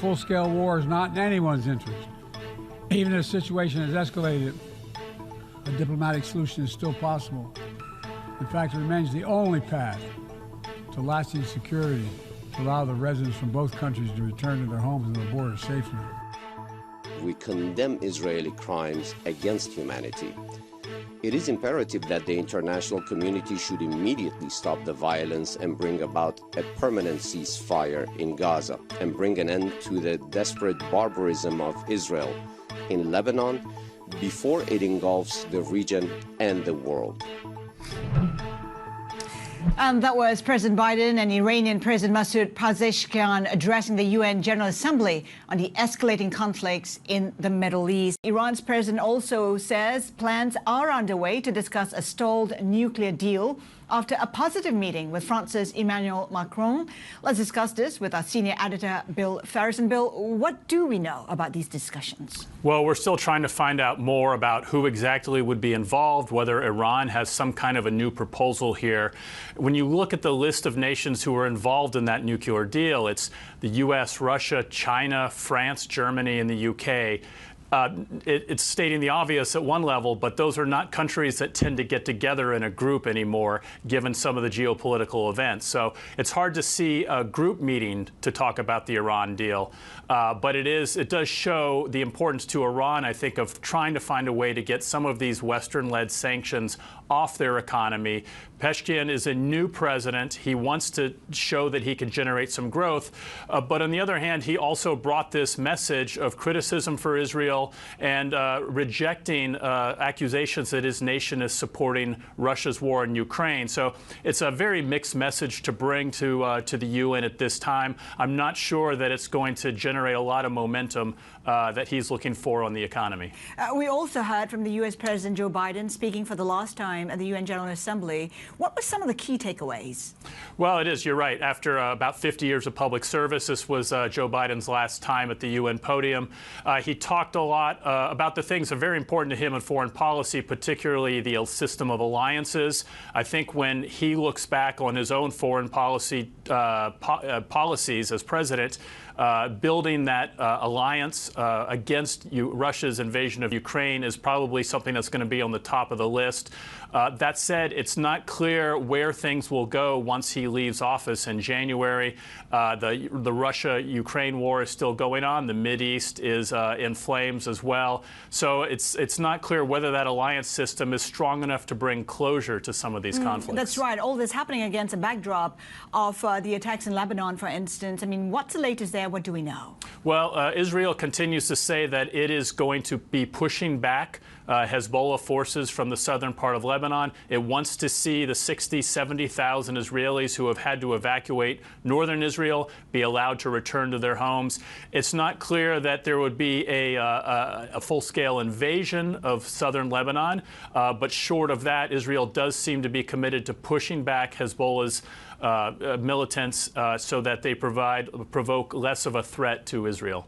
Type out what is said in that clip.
full-scale war is not in anyone's interest. Even if the situation has escalated, a diplomatic solution is still possible. In fact, it remains the only path to lasting security to allow the residents from both countries to return to their homes and their borders safely. We condemn Israeli crimes against humanity. It is imperative that the international community should immediately stop the violence and bring about a permanent ceasefire in Gaza and bring an end to the desperate barbarism of Israel in Lebanon before it engulfs the region and the world. And that was President Biden and Iranian President Masoud Pezeshkian addressing the UN General Assembly on the escalating conflicts in the Middle East. Iran's president also says plans are underway to discuss a stalled nuclear deal after a positive meeting with France's Emmanuel Macron. Let's discuss this with our senior editor, Bill Faries. And Bill, what do we know about these discussions? Well, we're still trying to find out more about who exactly would be involved, whether Iran has some kind of a new proposal here. When you look at the list of nations who are involved in that nuclear deal, it's the U.S., Russia, China, France, Germany, and the U.K. It's stating the obvious at one level, but those are not countries that tend to get together in a group anymore, given some of the geopolitical events. So it's hard to see a group meeting to talk about the Iran deal. But it does show the importance to Iran, I think, of trying to find a way to get some of these Western-led sanctions off their economy. Pezeshkian is a new president. He wants to show that he can generate some growth. But on the other hand, he also brought this message of criticism for Israel and rejecting accusations that his nation is supporting Russia's war in Ukraine. So it's a very mixed message to bring to the UN at this time. I'm not sure that it's going to generate a lot of momentum that he's looking for on the economy. We also heard from the U.S. President Joe Biden speaking for the last time at the UN General Assembly. What were some of the key takeaways? Well, it is. You're right. After about 50 years of public service, this was Joe Biden's last time at the UN podium. He talked a lot about the things that are very important to him in foreign policy, particularly the system of alliances. I think when he looks back on his own foreign policy policies as president, building that alliance against Russia's invasion of Ukraine is probably something that's going to be on the top of the list. That said, it's not clear where things will go once he leaves office in January. The Russia-Ukraine war is still going on. The Mideast is in flames as well. So it's not clear whether that alliance system is strong enough to bring closure to some of these conflicts. That's right. All this happening against a backdrop of the attacks in Lebanon, for instance. I mean, what's the latest there? What do we know? Well, Israel continues to say that it is going to be pushing back Hezbollah forces from the southern part of Lebanon. It wants to see the 60,000, 70,000 Israelis who have had to evacuate northern Israel be allowed to return to their homes. It's not clear that there would be a full-scale invasion of southern Lebanon, but short of that, Israel does seem to be committed to pushing back Hezbollah's militants so that they provoke less of a threat to Israel.